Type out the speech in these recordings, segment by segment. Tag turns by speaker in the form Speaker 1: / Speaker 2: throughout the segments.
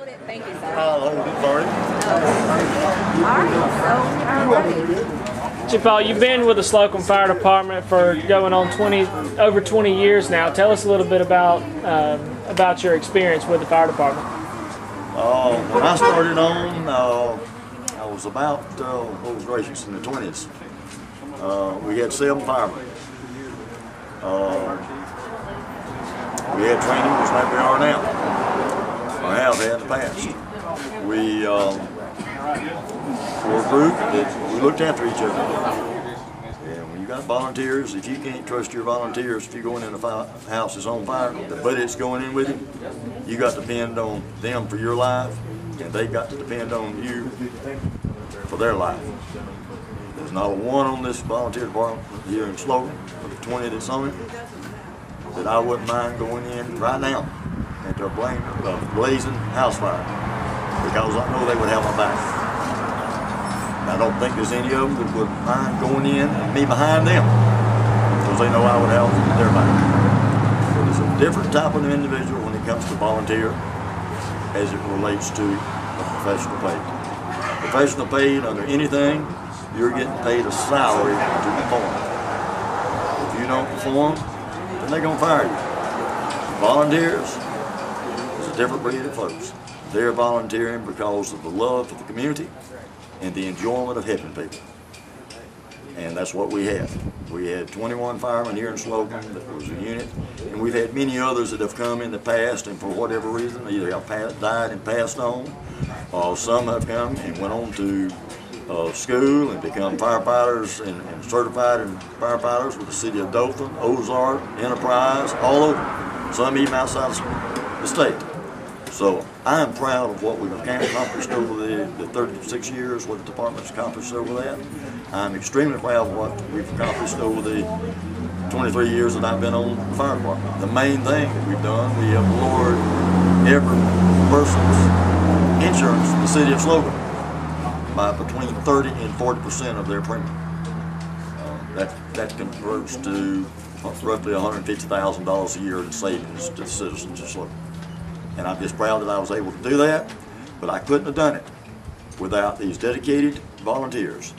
Speaker 1: Thank you, sir.
Speaker 2: Sorry.
Speaker 1: All right,
Speaker 3: Paul, you've been with the Slocomb Fire Department for going on over 20 years now. Tell us a little bit about your experience with the fire department.
Speaker 2: When I started on, I was about, what gracious, in the 20s. We had 7 firemen. We had training just like we are now, or have had in the past. We were a group that we looked after each other. And when you got volunteers, if you can't trust your volunteers, if you're going in a house that's on fire, the buddy that's going in with you got to depend on them for your life, and they got to depend on you for their life. There's not a one on this volunteer department here in Slocomb, of the 20 that's on it, that I wouldn't mind going in right now into a blazing house fire, because I know they would have my back. I don't think there's any of them that would mind going in and me behind them, because they know I would have their back. But it's a different type of individual when it comes to volunteer as it relates to a professional paid. Professional paid under anything, you're getting paid a salary to perform. If you don't perform, then they're going to fire you. Volunteers is a different breed of folks. They're volunteering because of the love for the community and the enjoyment of helping people. And that's what we had. We had 21 firemen here in Slocomb that was a unit, and we've had many others that have come in the past, and for whatever reason, either have died and passed on, or some have come and went on to school and become firefighters and certified in firefighters with the city of Dothan, Ozark, Enterprise, all over, some even outside the state. So I'm proud of what we've accomplished over the 36 years, what the department's accomplished over that. I'm extremely proud of what we've accomplished over the 23 years that I've been on the fire department. The main thing that we've done, we have lowered every person's insurance in the city of Slocomb by between 30 and 40% of their premium. That converts to roughly $150,000 a year in savings to the citizens of Slocomb. And I'm just proud that I was able to do that, but I couldn't have done it without these dedicated volunteers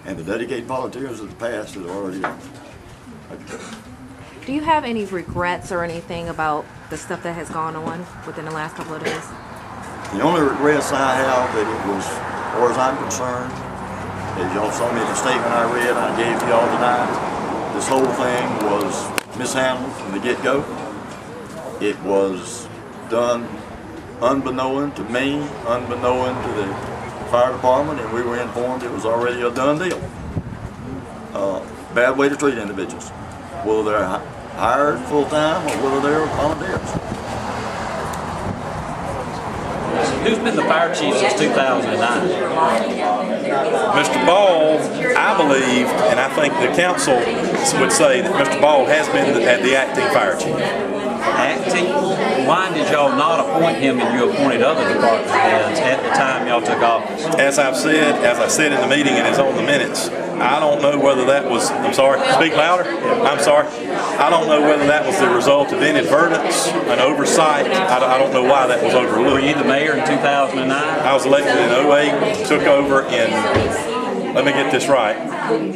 Speaker 2: and the dedicated volunteers of the past that are already here.
Speaker 4: Do you have any regrets or anything about the stuff that has gone on within the last couple of days?
Speaker 2: The only regrets I have that it was, as far as I'm concerned, as y'all saw me in the statement I read, I gave to y'all tonight, this whole thing was mishandled from the get-go. It was done unbeknown to me, unbeknown to the fire department, and we were informed it was already a done deal. Bad way to treat individuals, whether they're hired full-time or whether they're volunteers.
Speaker 5: Who's been the fire chief since 2009?
Speaker 6: Mr. Ball, I believe, and I think the council would say that Mr. Ball has been the acting fire chief.
Speaker 5: Acting? Why did y'all not appoint him and you appointed other department heads at the time y'all took office?
Speaker 6: As I said in the meeting and it's on the minutes, I don't know whether that was, I'm sorry, speak louder? I'm sorry. I don't know whether that was the result of inadvertence, an oversight. I don't know why that was overlooked.
Speaker 5: Were you the mayor in 2009?
Speaker 6: I was elected in 08, took over in, let me get this right,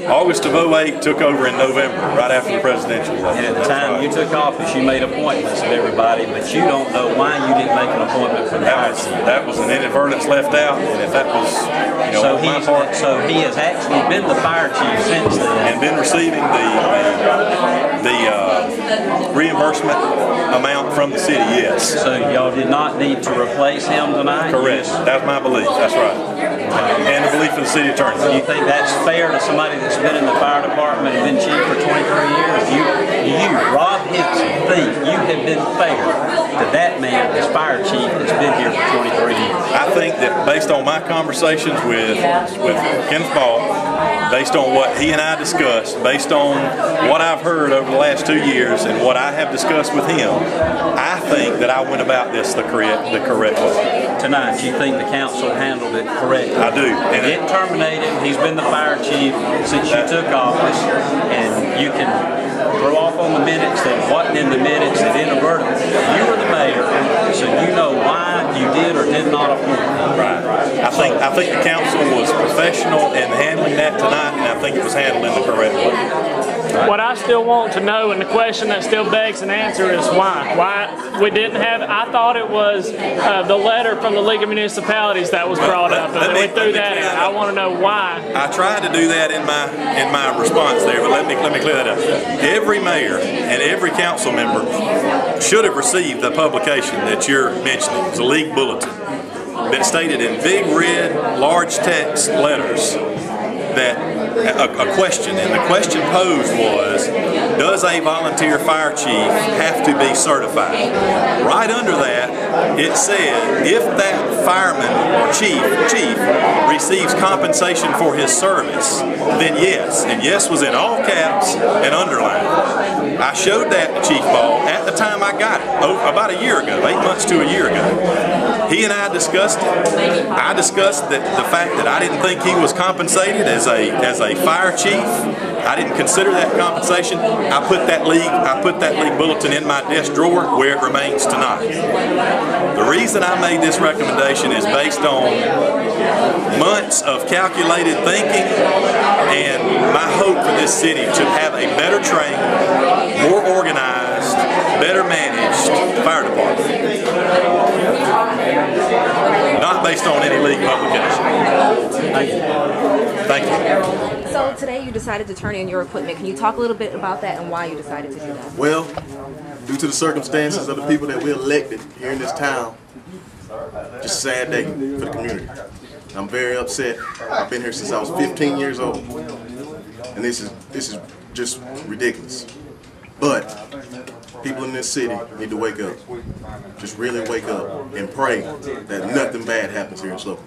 Speaker 6: August of 08, took over in November, right after the presidential election.
Speaker 5: And at the time you took office, you made appointments of everybody, but you don't know why you didn't make an appointment for the fire chief.
Speaker 6: That was an inadvertence left out, and if that was, you know, on my part.
Speaker 5: So he has actually been the fire chief since then.
Speaker 6: And been receiving the reimbursement amount from the city, yes.
Speaker 5: So y'all did not need to replace him tonight?
Speaker 6: Correct. That's my belief. That's right. And the belief of the city attorney.
Speaker 5: Do you think that's fair to somebody that's been in the fire department and been chief for 23 years? You, Rob Hinson, think you have been fair to that man as fire chief that's been here for 23 years?
Speaker 6: I think that based on my conversations with Kenneth Ball, based on what he and I discussed, based on what I've heard over the last 2 years and what I have discussed with him, I think that I went about this the correct way.
Speaker 5: Tonight, you think the council handled it correctly?
Speaker 6: I do.
Speaker 5: And it terminated. He's been the fire chief since you took office, and you can throw off on the minutes that wasn't in the minutes that inadvertently. You were the mayor, so you know why you did or did not
Speaker 6: Right. I think the council was professional in handling that tonight, and I think it was handled in the correct way.
Speaker 3: What I still want to know, and the question that still begs an answer, is why? Why we didn't have? I thought it was the letter from the League of Municipalities that was brought up, and we threw that in. I want to know why.
Speaker 6: I tried to do that in my response there, but let me clear that up. Every mayor and every council member should have received the publication that you're mentioning. It was a league bulletin that stated in big red, large text letters that a question, and the question posed was, does a volunteer fire chief have to be certified? Right under that, it said, if that fireman or chief receives compensation for his service, then yes. And yes was in all caps and underlined. I showed that to Chief Ball at the time I got it, about a year ago, 8 months to a year ago. He and I discussed it. I discussed the fact that I didn't think he was compensated as a fire chief. I didn't consider that compensation. I put that league bulletin in my desk drawer where it remains tonight. The reason I made this recommendation is based on months of calculated thinking and my hope for this city to have a better trained, more organized, better managed fire department. Not based on any league publication. Thank you.
Speaker 4: So today you decided to turn in your equipment. Can you talk a little bit about that and why you decided to do that?
Speaker 1: Well, due to the circumstances of the people that we elected here in this town, just a sad day for the community. I'm very upset. I've been here since I was 15 years old, and this is just ridiculous. But people in this city need to wake up. Just really wake up and pray that nothing bad happens here in Slocomb.